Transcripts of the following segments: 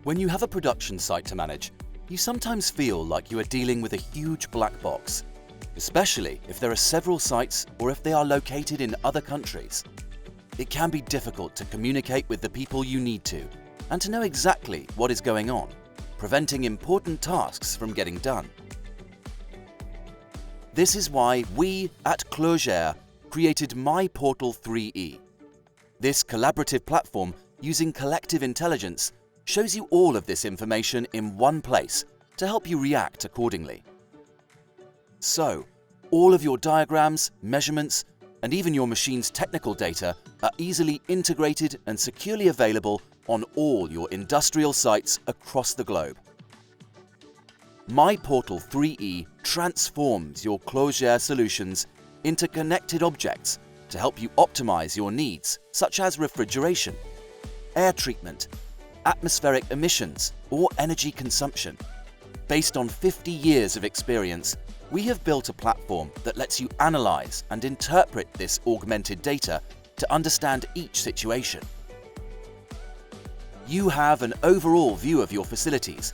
When you have a production site to manage, you sometimes feel like you are dealing with a huge black box, especially if there are several sites or if they are located in other countries. It can be difficult to communicate with the people you need to and to know exactly what is going on, preventing important tasks from getting done. This is why we at Clogere created MyPortal3E. This collaborative platform using collective intelligence shows you all of this information in one place to help you react accordingly. So, all of your diagrams, measurements, and even your machine's technical data are easily integrated and securely available on all your industrial sites across the globe. MyPortal3E transforms your Clogere solutions into connected objects to help you optimize your needs, such as refrigeration, air treatment, atmospheric emissions, or energy consumption. Based on 50 years of experience, we have built a platform that lets you analyze and interpret this augmented data to understand each situation. You have an overall view of your facilities,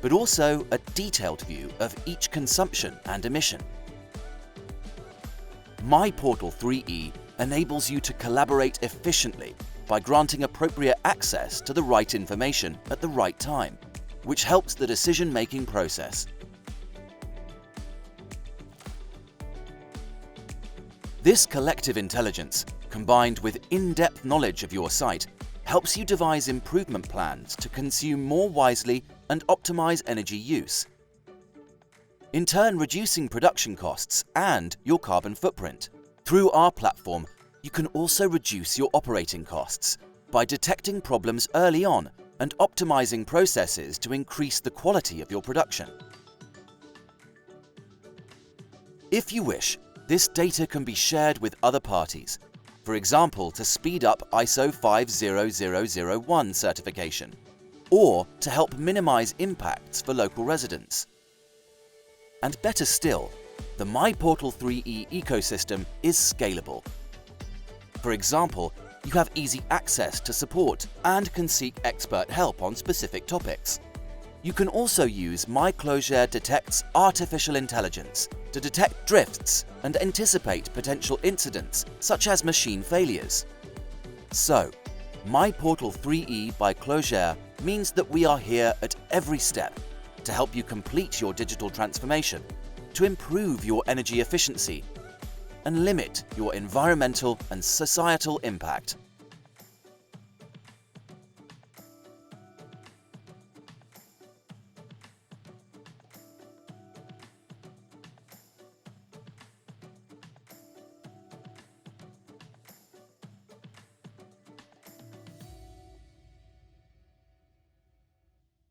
but also a detailed view of each consumption and emission. MyPortal3E enables you to collaborate efficiently by granting appropriate access to the right information at the right time, which helps the decision-making process. This collective intelligence, combined with in-depth knowledge of your site, helps you devise improvement plans to consume more wisely and optimize energy use, in turn reducing production costs and your carbon footprint. Through our platform, you can also reduce your operating costs by detecting problems early on and optimizing processes to increase the quality of your production. If you wish, this data can be shared with other parties, for example, to speed up ISO 50001 certification, or to help minimize impacts for local residents. And better still, the MyPortal3E ecosystem is scalable. For example, you have easy access to support and can seek expert help on specific topics. You can also use MyClogere Detect's artificial intelligence to detect drifts and anticipate potential incidents such as machine failures. So, MyPortal3E by Clogere means that we are here at every step to help you complete your digital transformation, to improve your energy efficiency, and limit your environmental and societal impact.